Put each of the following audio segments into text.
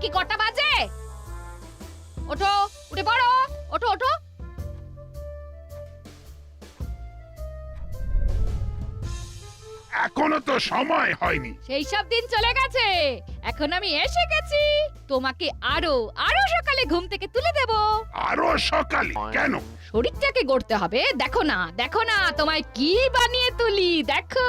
কি কটা বাজে? ওঠো, উঠে পড়ো, ওঠো ওঠো। এখনো তো সময় হয়নি। সেই সব দিন চলে গেছে, এখন আমি এসে গেছি। তোমাকে আরো আরো সকালে ঘুম থেকে তুলে দেব। আরো সকালে কেন? শরীরটাকে গড়তে হবে। দেখো না, দেখো না, তোমায় কি বানিয়ে তুলি, দেখো।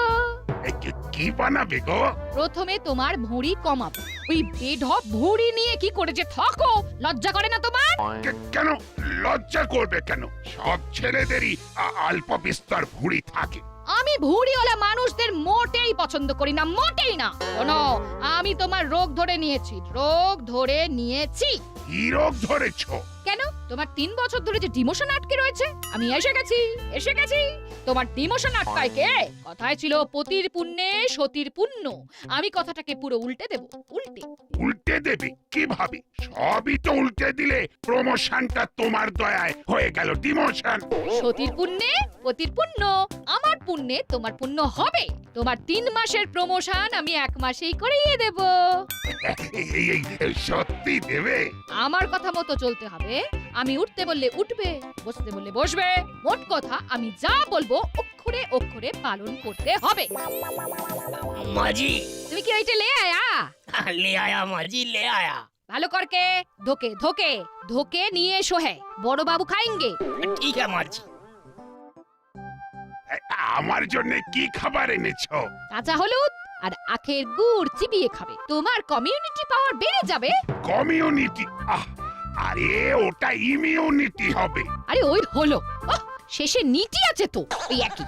কি বানাবে গো? প্রথমে তোমার ভুঁড়ি কমাবো। ওই বেঢপ ভুঁড়ি নিয়ে কি করে যে থাকো, লজ্জা করে না তোমার? কেন লজ্জা করবে কেন? সব ছেলেদেরই অল্প বিস্তর ভুঁড়ি থাকে। আমি ভুঁড়িওয়ালা মানুষদের মোটেই পছন্দ করি না, মোটেই না। শোনো, আমি তোমার রোগ ধরে নিয়েছি, রোগ ধরে নিয়েছি। কি রোগ ধরেছো? কেন, তোমার 3 বছর ধরে যে ডিমোশন আটকে রয়েছে, আমি এসে গেছি, এসে গেছি। তোমার ডিমোশন আটকায় কে? কথায় ছিল পতির পুণ্যে সতীর পুণ্য। আমি কথাটাকে পুরো উল্টে দেব, উল্টে। উল্টে দেবে কিভাবে? সবই তো উল্টে দিলে প্রমোশনটা তোমার দয়ায় হয়ে গেল ডিমোশন। সতীর পুণ্যে পতির পুণ্য, আমার পুণ্যে তোমার পুণ্য হবে। তোমার 3 মাসের প্রমোশন আমি 1 মাসেই করিয়ে দেব। এই সত্যি দেবে? আমার কথা মতো চলতে হবে। আমি উঠতে বললে উঠবে, বসতে বললে বসবে। মোট কথা, আমি যা বলবো অক্ষরে অক্ষরে পালন করতে হবে। माजी তুমি কি ওইটা লে আয়া? ले आया माजी ले आया। ভালো করকে ধোকে ধোকে ধোকে নিয়ে এসো। হ্যাঁ, বড় বাবু খাएंगे। ठीक है माजी। আমার জন্য কি খাবার এনেছো? কাঁচা হলুদ আর আখের গুড় চিবিয়ে খাবে, তোমার কমিউনিটি পাওয়ার বেড়ে যাবে। কমিউনিটি? আরে ওটা ইমিউনিটি হবে। আরে ওই হলো, শেষে নিটি আছে তো, ওই একই।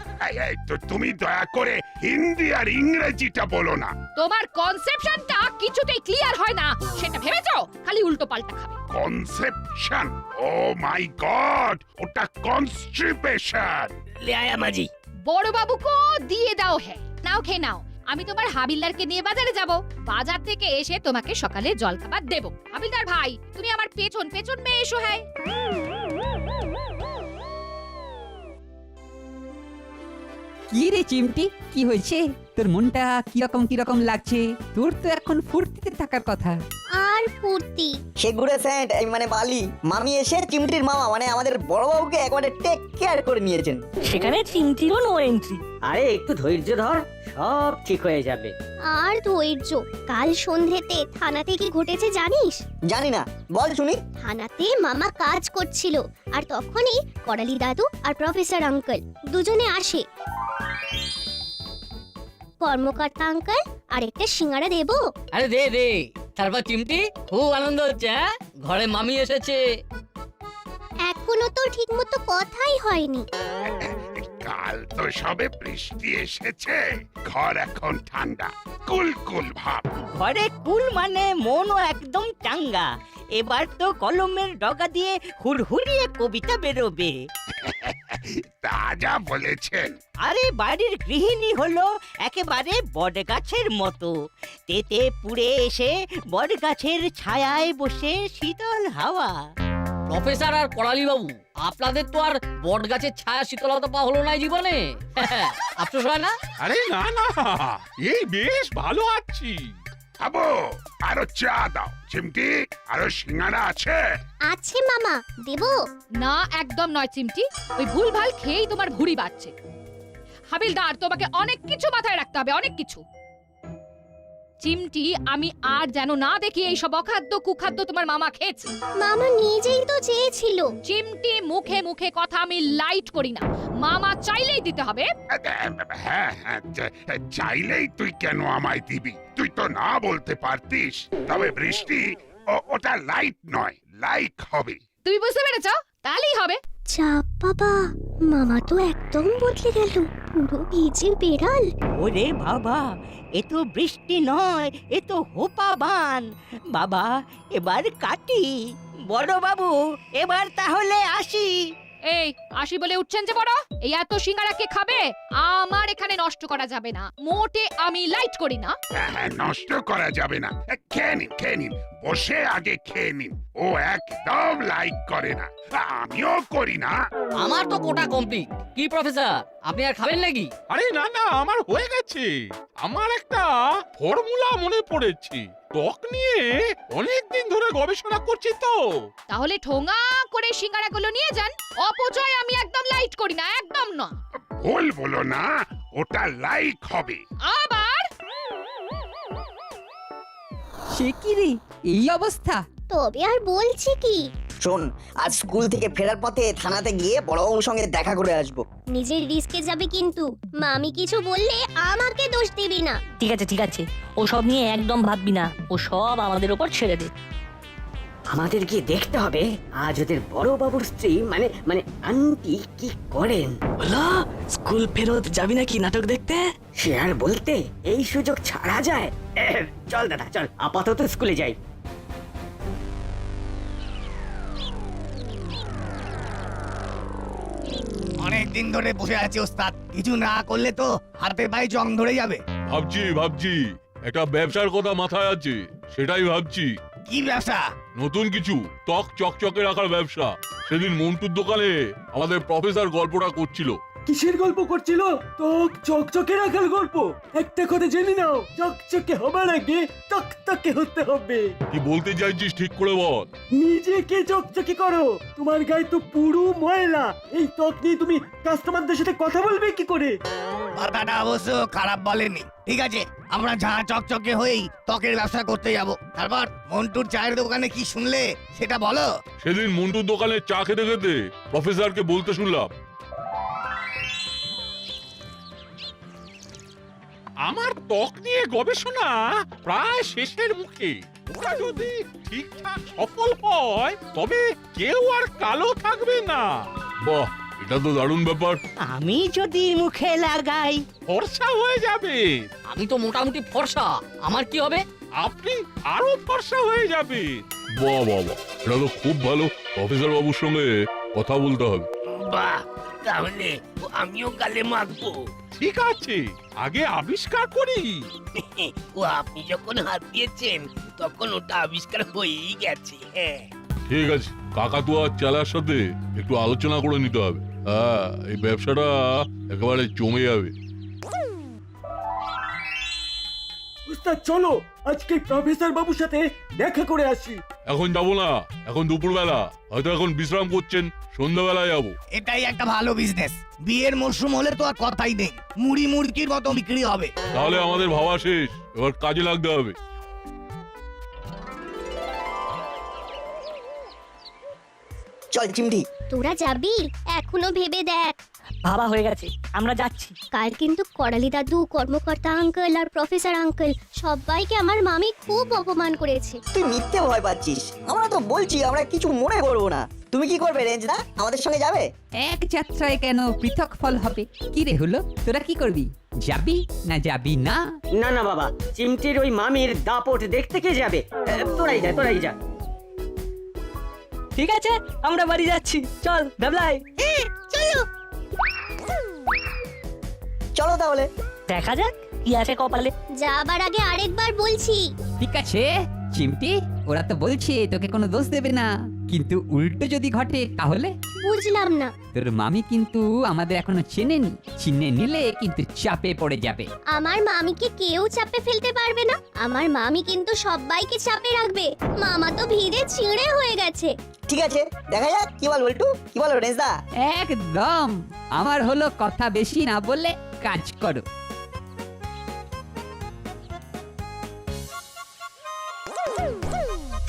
তো তুমি দয়া করে হিন্দি আর ইংরেজিটা বলো না। তোমার কনসেপশনটা কিছুতেই ক্লিয়ার হয় না, সেটা ভেবেছো? খালি উল্টো পাল্টা খাবে। কনসেপশন? ও মাই গড, ওটা কনস্টিপেশন। ले आया माजी। বড় বাবুকে দিয়ে দাও। হ্যাঁ, নাও খেয়ে নাও। আমি তোমার হাবিলদারকে নিয়ে বাজারে যাব। বাজার থেকে এসে তোমাকে সকালে জলখাবার দেব। হাবিলদার ভাই, তুমি আমার পেছন পেছন মেয়ে এসো। হ্যাঁ, কি রে চিমটি, কি হয়েছে? তোর মনটা কিরকম লাগছে? তোর তো এখন ফুর্তিতে থাকার কথা। আর ফুর্তি সে ঘুরে স্যান্ড মানে বালি মামি এসে চিমটির মামা মানে আমাদের বড়বাবুকে একবারে টেক কেয়ার করে নিয়েছেন। সেখানে চিমটিরও নো এন্ট্রি। আরে একটু ধৈর্য ধর, সব ঠিক হয়ে যাবে। আর ধৈর্য। কাল সন্ধ্যেতে থানাতে কি ঘটেছে জানিস? জানি না, বল শুনি। থানাতে মামা কাজ করছিল, আর তখনই করালি দাদু আর প্রফেসর আঙ্কেল দুজনে আসে। কর্মকর্তা আঙ্কেল, আরেকটা সিঙ্গারা দেবো? আরে দে দে। তারপর চিমটি খুব আনন্দ হচ্ছে, হ্যাঁ? ঘরে মামি এসেছে। এখনো তো ঠিক মতো কথাই হয়নি। কাল তো সবে বৃষ্টি এসেছে, ঘর এখন ঠান্ডা, কুলকুল ভাব। ঘরে কুল মানে মনও একদম চাঙ্গা। এবার তো কলমের ডগা দিয়ে হুড়হুড়িয়ে কবিতা বেরোবে। তা যা বলেছেন। আরে বাড়ির গৃহিণী হলো একেবারে বটগাছের মতো। তেতে পুড়ে এসে বটগাছের ছায়ায় বসে শীতল হাওয়া। প্রফেসর আর করালি বাবু, আপনাদের তো আর বট গাছের ছায়া শীতলতা পাওয়া হলো না জীবনে। আফসোস হয় না? আরে না না, এই বেশ ভালো আছি। খাবো, আরো চা দাও। চিমটি, আরো সিঙ্গারা আছে? আছে মামা, দেবো? না, একদম নয় চিমটি। ওই ভুলভাল খেয়েই তোমার ভুঁড়ি বাড়ছে। হাবিলদার, তোমাকে অনেক কিছু মাথায় রাখতে হবে, অনেক কিছু। চিমটি, আমি আর যেন না দেখি এই সব অখাদ্য কুখাদ্য তোমার মামা খেয়েছে। মামা নিজেই তো চেয়েছিল। চিমটি, মুখে মুখে কথা আমি লাইট করি না। মামা চাইলেই দিতে হবে। হ্যাঁ, চাইলেই তুই কেন আমায় দিবি? তুই তো না বলতে পারতিস। তবে বৃষ্টি, ওটা লাইট নয়, লাইক হবে। তুমি বুঝতে পেরেছো? তাহলেই হবে। চাপ বাবা, মামা তো একদম বদলে গেল, পুরো ভিজে বেড়াল। ওরে বাবা, এ তো বৃষ্টি নয়, এ তো হোপা বান। বাবা এবার কাটি। বড় বাবু এবার তাহলে আসি। এই আসি বলে উঠছেন যে বড়? এই এত সিঙ্গারা কে খাবে? আমার এখানে নষ্ট করা যাবে না, মোটে আমি লাইট করি না। হ্যাঁ, নষ্ট করা যাবে না। খেয়ে নিন, বসে আগে খেয়ে নিন। ও একদম লাইক করে না, আমিও করি না। আমার তো কোটা কমপ্লিট। কি প্রফেসর, আপনি আর খাবেন নাকি? আরে না না, আমার হয়ে গেছে। আমার একটা ফর্মুলা মনে পড়েছে। ত্বক নিয়ে অনেকদিন ধরে গবেষণা করছি তো। তাহলে ঠোঙা করে সিঙ্গারাগুলো নিয়ে যান। অপচয় আমি একদম লাইট করি না, একদম না। ভুল বলো না, ওটা লাইক হবে। আবার সে কি রে, এই অবস্থা? তবে আর বলছি কি, শোন, আজ স্কুল থেকে ফেরার পথে থানাতে গিয়ে বড়বাবুর সঙ্গে দেখা করে আসবো। নিজের রিস্কে যাবে কিন্তু মামি কিছু বললে আমাকে দোষ দিবি না। ঠিক আছে ও সব নিয়ে একদম ভাববি না, ও সব আমাদের উপর ছেড়ে দে। আমাদের গিয়ে দেখতে হবে আজ ওদের বড় বাবুর স্ত্রী মানে মানে আন্টি কি করেন। বলো, স্কুল ফেরত যাবি নাকি নাটক দেখতে? সে আর বলতে, এই সুযোগ ছাড়া যায়? চল দাদা চল, আপাতত স্কুলে যাই। অনেকদিন ধরে বসে আছি ওস্তাদ, কিছু না করলে তো হাতে পায়ে জং ধরে যাবে। ভাবছি একটা ব্যবসার কথা মাথায় আছে, সেটাই ভাবছি। কি ব্যবসা? নতুন কিছু ত্বক চকচকে রাখার ব্যবসা। সেদিন মন্টুর দোকানে আমাদের প্রফেসর গল্পটা করছিল। কিসের গল্প করছিল? ত্বক চকচকে রাখার গল্প। একটা কথা জেনে নাও, চকচকে হবার আগে তকতকে হতে হবে। কি বলতে চাইছিস ঠিক করে বল। নিজেকে চকচকে করো, তোমার গায়ে তো পুরো ময়লা। এই ত্বক নিয়ে তুমি কাস্টমারদের সাথে কথা বলবে কি করে? কথাটা অবশ্য খারাপ বলেনি। ঠিক আছে, আমরা ঝাঁ চকচকে হয়েই ত্বকের ব্যবসা করতে যাব। তারপর মন্টুর চায়ের দোকানে কি শুনলে সেটা বলো। সেদিন মন্টুর দোকানে চা খেতে খেতে প্রফেসরকে বলতে শুনলাম, আমার ত্বক নিয়ে গবেষণা প্রায় শেষের মুখে। ওরা যদি ঠিকঠাক সফল হয় তবে কেউ আর কালো থাকবে না। বাহ, এটা তো দারুণ ব্যাপার। আমি যদি মুখে লাগাই, ফর্সা হয়ে যাবে। আমি তো মোটামুটি ফর্সা, আমার কি হবে? আপনি আরো ফর্সা হয়ে যাবে। বাহ বাহ বাহ, এটা তো খুব ভালো। প্রফেসর বাবুর সঙ্গে কথা বলতে হবে। বাহ, তাহলে আমিও গালে মাখবো। ঠিক আছে, আগে আবিষ্কার করি। ও আপনি যখন হাত দিয়েছেন তখন ওটা আবিষ্কার হয়েই গেছে। হ্যাঁ, ঠিক আছে, কাকাতুয়া চালার সাথে একটু আলোচনা করে নিতে হবে। হ্যাঁ, এই ব্যবসাটা একেবারে জমে যাবে। উস্তাদ চলো, আজকে প্রফেসর বাবুর সাথে দেখা করে আসি। এখন যাবো না, এখন দুপুরবেলা। হয়তো এখন বিশ্রাম করছেন, সন্ধ্যাবেলায় যাবো। এটাই একটা ভালো বিজনেস। বিয়ের মরশুম হলে তো আর কথাই নেই, মুড়ি মুড়কির মতো বিক্রি হবে। তাহলে আমাদের ভাবা শেষ, এবার কাজে লাগতে হবে। চল চিমটি। তোরা যাবি? এখনো ভেবে দেখ। ভাবা হয়ে গেছে, আমরা যাচ্ছি। কাল কিন্তু করালি দাদু, কর্মকর্তা আঙ্কেল আর প্রফেসর আঙ্কেল সবাইকে আমার মামি খুব অপমান করেছে। তুই মিথ্যে ভয় পাচ্ছিস। আমরা তো বলছি আমরা কিছু মনে করবো না। তুমি কি করবে রেঞ্জদা? আমাদের সঙ্গে যাবে? এক যাত্রায় কেন পৃথক ফল হবে? কি রে হলো, তোরা কি করবি? যাবি না যাবি না? না না বাবা, চিমটির ওই মামির দাপট দেখতে কে যাবে? তোরাই যা। ঠিক আছে, আমরা বাড়ি যাচ্ছি। চল ভ্যাবলাই। চলো তাহলে। দেখা যাক কি আছে কপালে। যাবার আগে আরেকবার বলছি, ঠিক আছে চিমটি, ওরা তো বলছে তোকে কোনো দোষ দেবে না, কিন্তু উল্টো যদি ঘটে তাহলে? বুঝলাম না। তোর মামি কিন্তু আমাদের এখনো চেনেনি, চিনে নিলে কিন্তু চাপে পড়ে যাবে। আমার মামিকে কেউ চাপে ফেলতে পারবে না। আমার মামি কিন্তু সবাইকে চাপে রাখবে। মামা তো ভিড়ে ছিঁড়ে হয়ে গেছে। ঠিক আছে, দেখা যাক। কি বল বল্টু, কি বলো রেঞ্জদা? একদম, আমার হলো কথা বেশি না বলে কাজ করো।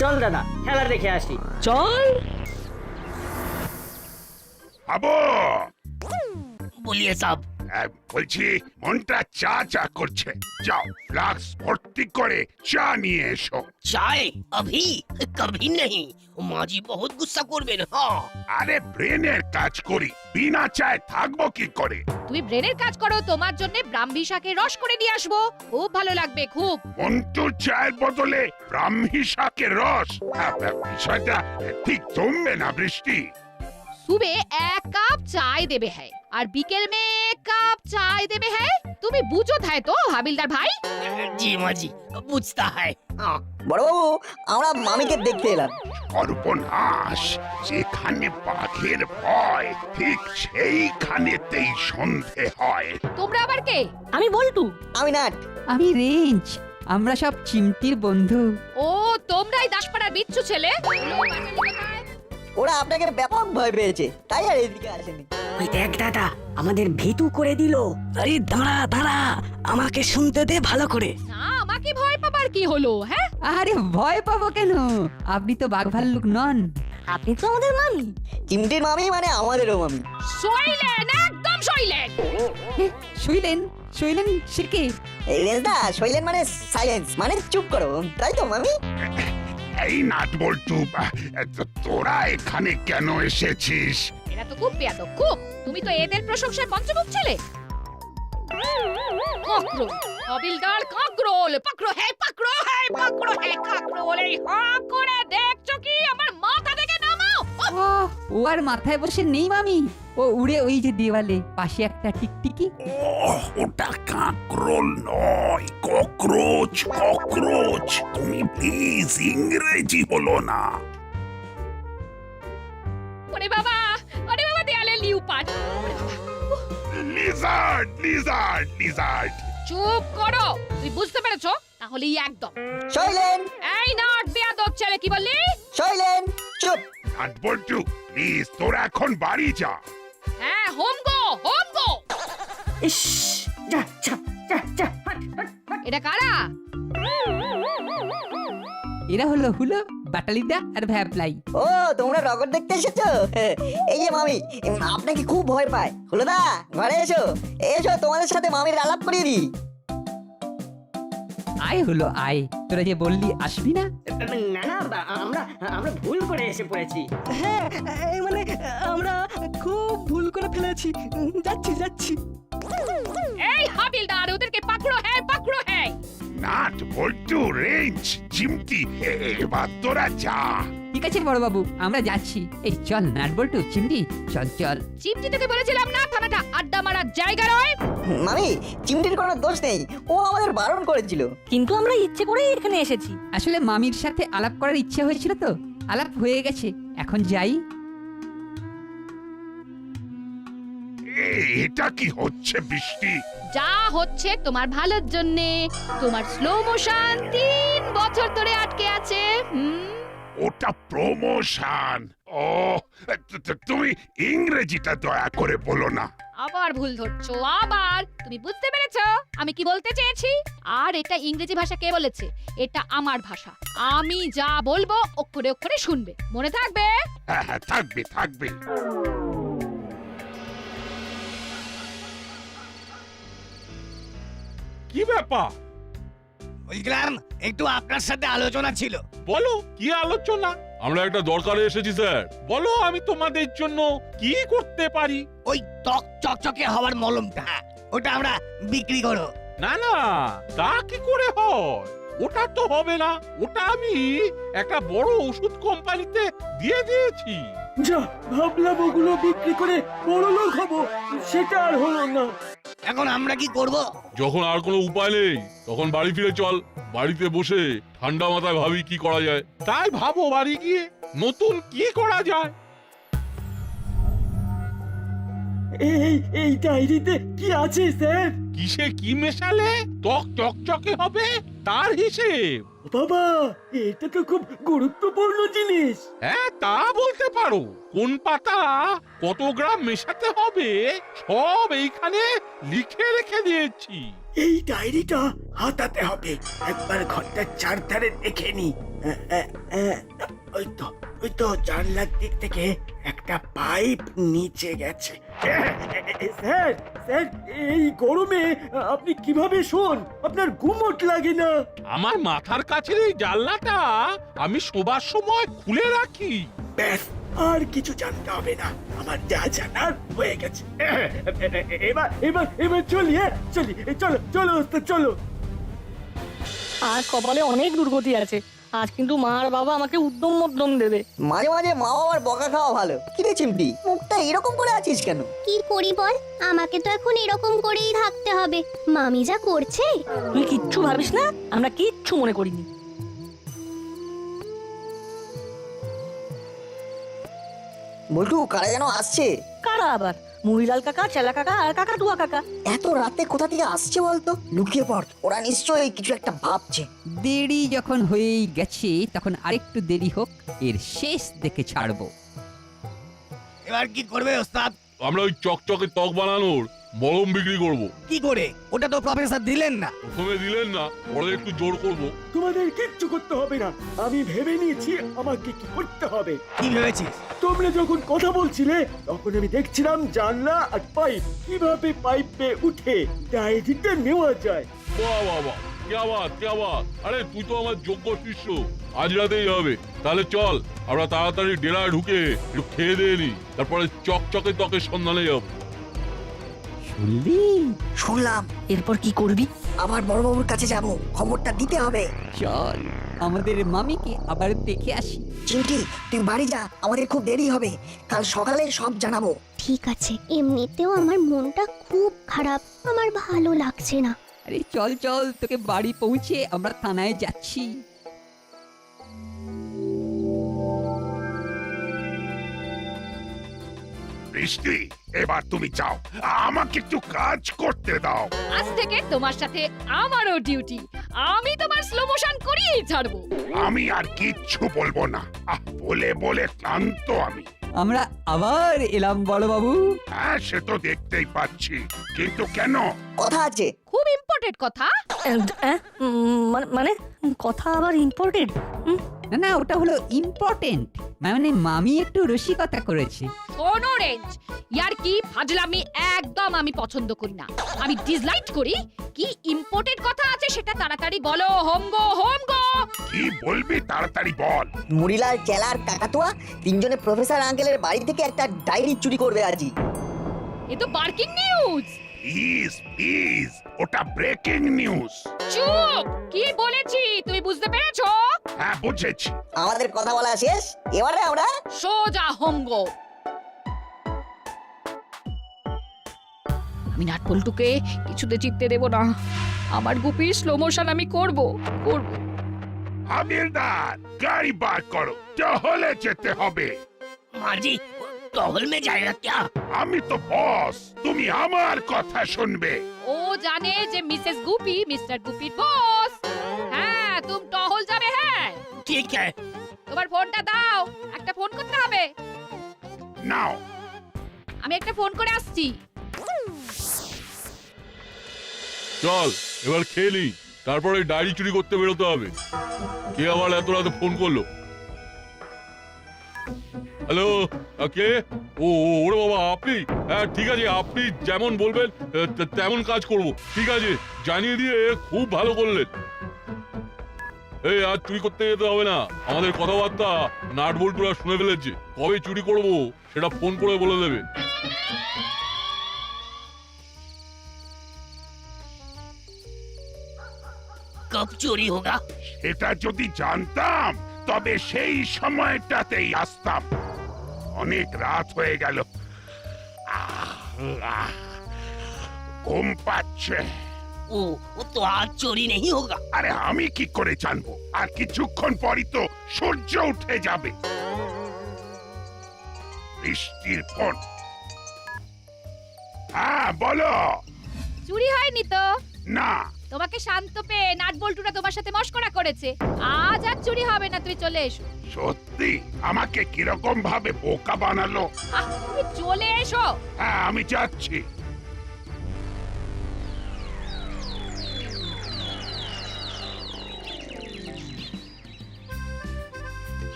চল দাদা, খেলা দেখে আসি। চল। আবো বলিয়ে সব। বলছি মনটা চা চা করছে। যাও ফ্লাক্স ভর্তি করে চা নিয়ে এসো। चाय अभी कभी नहीं, माजी बहुत गुस्सा করবেন। হ্যাঁ, আরে ব্রেনের কাজ করি, বিনা চায় থাকবো কি করে? তুমি ব্রেনের কাজ করো, তোমার জন্য ব্রাহ্মী শাকের রস করে দিয়ে আসবো, খুব ভালো লাগবে খুব। মন্টুর চায়ের বদলে ব্রাহ্মী শাকের রস? বিষয়টা ঠিক জমবে না বৃষ্টি। সুবে 1 কাপ चाय देबे है और बिकेल में 1 कप चाय देबे है। তুমি বুঝো তাই তো হাবিলদার ভাই? জি মাজি বুঝতা হয়। বড়বাবু আমরা মামিকে দেখতে এলাম। সর্বনাশ, যেখানে বাঘের ভয় ঠিক সেইখানেতেই সন্ধে হয়। তোমরা আবার কে? আমি বলটু। আমি নাট। আমি রেঞ্জ, আমরা সব চিমটির বন্ধু। ও তোমরাই দাসপাড়ার বিচ্ছু ছেলে? ওরা আপনাকে ব্যাপক ভয় পেয়েছে, তাই আর এদিকে আসেনি। ওই দেখ দাদা, আমাদের ভীতু করে দিল। আরে দাঁড়া দাঁড়া, আমাকে শুনতে দে ভালো করে। না, আমাকে ভয় পাবার কি হলো? হ্যাঁ, আরে ভয় পাবো কেন? আপনি তো বাঘ ভাল্লুক নন। আপনি তো আমাদের মামি। চিমটির মামি মানে আমাদেরও মামি। শৈলেন, একদম শৈলেন। শুইলেন শুইলেন সে কে? এই রেঞ্জদা, শৈলেন মানে সাইলেন্স, মানে চুপ করো, তাই তো মামি? এই নাট বল্টু, তোরা এখানে কেন এসেছিস? এরা তো খুব বেয়াদব, খুব। তুমি তো এদের প্রশংসার পঞ্চমুখ ছেলে। কাকরোল, হাবিলদার কাকরোল, পাকড়ো হে পাকড়ো হে পাকড়ো হে কাকরোল। এই হা করে দেখছো কি আমার মাথা থেকে নামাও। ও আর মাথায় বসে নেই মামি, ও উড়ে ওই যে দেওয়ালে পাশে একটা টিকটিকি। ওটা কাকরোল নয়, ককরোচ, ককরোচ। তুমি প্লিজ ইংরেজি বলো না। ওরে বাবা, দেয়ালে লিউপাট। Lizaad, Lizaad, Lizaad. চুপ করো, তুই বুঝতে পেরেছো? তাহলেই একদম। শৈলেন, এই নাট বেয়াদব ছেলে, কি বললি? শৈলেন, চুপ। নাট বল্টু, প্লিজ তোরা এখন বাড়ি যা। হ্যাঁ, হোম গো, হোম গো। ইস, যা যা যা যা। এটা কারা? এরা হলো বাটালিদা আর ভ্যাবলাই। ও তোমরা রগর দেখতে এসেছো? এই যে মামি আপনাকে খুব ভয় পায়। হলো না, ঘরে এসো, এসো তোমাদের সাথে মামির আলাপ করিয়ে দিই। আয় হলো আয়, তোরা যে বললি আসবি না। না না, আমরা ভুল করে এসে পড়েছি। হ্যাঁ, মানে আমরা খুব ভুল করে ফেলেছি। যাচ্ছি। এই হাবিলদার, ওদেরকে পাকড়ো হ্যাঁ। নাট বল্টু, রেঞ্জ, চিমটি, এবার তোরা যা। ঠিক আছে বড় বাবু, আমরা যাচ্ছি। এই চল নাট বল্টু, চিমটি চল চল। চিমটি তোকে বলেছিলাম না থানাটা আড্ডা মারার জায়গা নয়। মামি, চিমটির কোনো দোষ নেই, ও আমাদের বারণ করেছিল। কিন্তু আমরা ইচ্ছে করেই এখানে এসেছি। আসলে মামির সাথে আলাপ করার ইচ্ছে হয়েছিল তো, আলাপ হয়ে গেছে, এখন যাই। এটা কি হচ্ছে বৃষ্টি? যা হচ্ছে তোমার ভালোর জন্যে। তোমার স্লো মোশন 3 বছর ধরে আটকে আছে। ওটা প্রমোশন। ও, তুমি ইংরেজিটা দয়া করে বলো না। আবার ভুল ধরছো, আবার। তুমি বুঝতে পেরেছো আমি কি বলতে চেয়েছি? আর এটা ইংরেজি ভাষা কে বলেছে? এটা আমার ভাষা। আমি যা বলবো অক্ষরে অক্ষরে শুনবে, মনে থাকবে? হ্যাঁ হ্যাঁ, থাকবে থাকবে। কি ব্যাপার? বলছিলাম একটু আপনার সাথে আলোচনা ছিল। বলো, কি আলোচনা? আমরা একটা দরকারে এসেছি স্যার। বলো, আমি তোমাদের জন্য কি করতে পারি? ওই ত্বক চকচকে হওয়ার মলমটা, ওটা আমরা বিক্রি করো। না না, তা কি করে হয়? ওটা তো হবে না। ওটা আমি একটা বড় ওষুধ কোম্পানিতে দিয়ে দিয়েছি। যা ভাবলাম ওগুলো বিক্রি করে বড় লোক হবো, সেটা আর হলো না। এখন আমরা কি করব? যখন আর কোনো উপায় নেই, তখন বাড়ি ফিরে চল। বাড়িতে বসে ঠান্ডা মাথায় ভাবি কি করা যায়। তাই ভাবো বাড়ি গিয়ে নতুন কি করা যায়। এই ডায়েরিতে কি আছে স্যার? কিসে কি মেশালে ত্বক চকচকে হবে তার হিসেব। বাবা, এটা তো খুব গুরুত্বপূর্ণ জিনিস। হ্যাঁ, তা বলতে পারো। কোন পাতা কত গ্রাম মেশাতে হবে সব এইখানে লিখে রেখে দিয়েছি। এই ডায়েরিটা হাতাতে হবে, একবার ঘরটার চারধারে দেখে নি। ওই তো জানলার দিক থেকে একটা পাইপ নিচে গেছে। স্যার, এই গরমে আপনি কিভাবে শোন? আপনার ঘুমোট লাগে না? আমার মাথার কাছের এই জানলাটা আমি শোবার সময় খুলে রাখি। ব্যাস, আর কিছু জানতে হবে না, আমার যা জানার হয়ে গেছে। এবার চলি, চলো ওস্তাদ, চলো। আর কপালে অনেক দুর্গতি আছে। আজ কিন্তু মা আর বাবা আমাকে উদ্যম মধ্যম দেবে। মাঝে মাঝে মা বাবার বকা খাওয়া ভালো। কি রে চিমটি, মুখ মুখটা এরকম করে আছিস কেন? কি করি বল, আমাকে তো এখন এরকম করেই থাকতে হবে। মামি যা করছে। তুই কিচ্ছু ভাবিস না, আমরা কিচ্ছু মনে করিনি। বল্টু, কারা যেন আসছে। কারা আবার? মহিলাল কাকা, চেলা কাকা আর কাকাতুয়া কাকা। এত রাতে কোথা থেকে আসছে বলতো? লুকিয়ে পড়, ওরা নিশ্চয়ই কিছু একটা ভাবছে। দেরি যখন হয়েই গেছে তখন আরেকটু দেরি হোক, এর শেষ দেখে ছাড়বো। এবার কি করবে ওস্তাদ? আমরা ওই চকচকে ত্বক বানানোর মলম বিক্রি করব। কি করে? ওটা তো প্রফেসর দিলেন না। প্রথমে দিলেন না, পরে একটু জোর করব। তোমাদের কিচ্ছু করতে হবে না, আমি ভেবে নিয়েছি আমাকে কি করতে হবে। কি ভেবেছিস? তোমরা যখন কথা বলছিলে তখন আমি দেখছিলাম জানলা আর পাইপ, কিভাবে পাইপে উঠে ডায়েরিটা নেওয়া যায়। বাহ বাহ বাহ, क्या बात। আরে তুই তো আমার যোগ্য শিষ্য, আজ রাতেই হবে। তাহলে চল, আমরা তাড়াতাড়ি ডেরায় ঢুকে একটু খেয়ে দিয়ে নি, তারপরে চকচকে ত্বকের সন্ধানে যাব। শুনলি? শুনলাম। এরপর কি করবি? আবার বড়বাবুর কাছে যাব, খবরটা দিতে হবে। চল আমাদের মামিকে আবার দেখে আসি। চিমটি, তুই বাড়ি যা, আমাদের খুব দেরি হবে। কাল সকালে সব জানাবো। ঠিক আছে, এমনিতেও আমার মনটা খুব খারাপ, আমার ভালো লাগছে না। আরে চল চল, তোকে বাড়ি পৌঁছে আমরা থানায় যাচ্ছি। বৃষ্টি, এবার তুমি যাও, আমাকে একটু কাজ করতে দাও। আজ থেকে তোমার সাথে আমারও ডিউটি। আমি তোমার স্লো মোশন করিয়েই ছাড়বো। আমি আর কিচ্ছু বলবো না, বলে বলে ক্লান্ত আমি। আমরা আবার এলাম বড়বাবু। হ্যাঁ, সে তো দেখতেই পাচ্ছি, কিন্তু কেন? কথা আছে। খুব ইম্পর্টেন্ট কথা। মানে কথা আবার ইম্পর্টেন্ট? না না, ওটা হলো ইম্পর্টেন্ট, মানে মামি একটু রসিকতা করেছে। শোনো রেঞ্জ, ইয়ার কি ফাজলামি একদম আমি পছন্দ করি না। আমি ডিসলাইক করি। কি ইম্পর্টেন্ট কথা আছে সেটা তাড়াতাড়ি বলো। হোম গো। কি বলবি তাড়াতাড়ি বল। মুড়িলাল, চেলার, কাকাতুয়া তিনজনে প্রফেসর আঙ্কেলের বাড়ি থেকে একটা ডায়েরি চুরি করবে আজই। এ তো বার্কিং নিউজ। প্লিজ, ওটা ব্রেকিং নিউজ। চুপ! কি বলেছি তুমি বুঝতে পেরেছো? হ্যাঁ, বুঝেছি। আমাদের কথা বলা শেষ, এবারে আমরা সোজা হোম গো। আমি নাটপল্টুকে কিছুতে জিততে দেব না। আমার গুপির স্লো মোশন আমি করব। হাবিলদার, গাড়ি বার করো, টহলে যেতে হবে। মাঝি, টহল মে যায়গা ক্যা? আমি তো বস, তুমি আমার কথা শুনবে। ও জানে যে মিসেস গুপি মিস্টার গুপির বস। হ্যাঁ, তুমি টহল যাবে। হ্যাঁ ঠিক হ্যায়। তোমার ফোনটা দাও, একটা ফোন করতে হবে। নাও। আমি একটা ফোন করে আসছি। চল এবার খেয়ে নি, তারপরে ডায়েরি চুরি করতে বেরোতে হবে। কে আবার এত রাতে ফোন করলো? হ্যালো, কে? ওরে বাবা, আপনি? হ্যাঁ ঠিক আছে, আপনি যেমন বলবেন তেমন কাজ করব। ঠিক আছে, জানিয়ে দিয়ে খুব ভালো করলেন। এই, আজ চুরি করতে যেতে হবে না। আমাদের কথাবার্তা নাট বল্টুরা শুনে ফেলেছে। কবে চুরি করব সেটা ফোন করে বলে দেবে। কব চুরি হোগা? এটা যদি জানতাম তবে সেই সময়টাতেই আসতাম। অনেক রাত হয়ে গেল, ঘুম পাচ্ছে। ও তো আজ চুরি নেই হোগা। আরে আমি কি করে জানবো? আর কিছুক্ষণ পরই তো সূর্য উঠে যাবে। বৃষ্টির ফোন। হ্যাঁ বলো। চুরি হয়নি তো? না। তোমাকে শান্ত পেয়ে নাটবল্টুরা তোমার সাথে মশকরা করেছে। আজ আর চুরি হবে না, তুমি চলে এসো। সত্যি? আমাকে কিরকম ভাবে বোকা বানালো। তুমি চলে এসো। হ্যাঁ, আমি যাচ্ছি।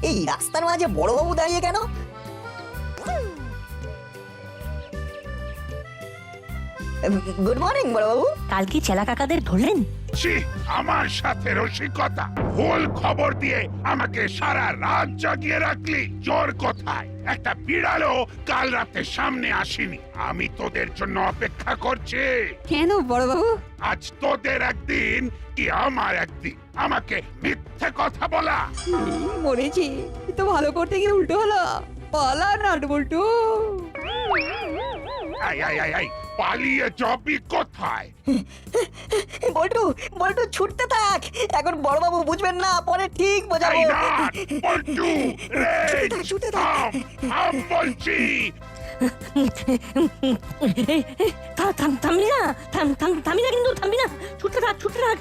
এই রাস্তার মাঝে বড়বাবু দাঁড়িয়ে কেন? গুড মর্নিং বড়বাবু। কাল কি চেলা কাকাদের ধরলেন? ছি, আমার সাথে রসিকতা। ভুল খবর দিয়ে আমাকে সারা রাত জাগিয়ে রাখলি। জোর কোথায়? একটা বিড়ালও কাল রাতে সামনে আসেনি। আমি তোদের জন্য অপেক্ষা করছি। কেন বড়বাবু? আজ তোদের একদিন কি আমার একদিন। আমাকে মিথ্যে কথা বলা। মরেছে, তো ভালো করতে গিয়ে উল্টো হলো। পালা নাট বল্টু। এই, পালিয়ে যাবি কোথায়? বল্টু বল্টু ছুটতে থাক, এখন বড়বাবু বুঝবেন না, পরে ঠিক বোঝাবো। এই নাট, পল্টু, রেজ, ছুটে থাক। থাম বলছি। থামবি না, থামবি না, কিন্তু থামবি না, ছুটতে থাক।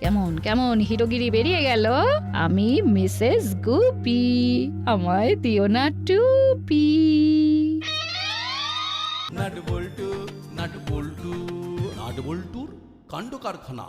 কেমন কেমন হিরোগিরি বেরিয়ে গেল। আমি মিসেস গুপি, আমায় দিও না টুপি। নাট বল্টুর কাণ্ড কারখানা।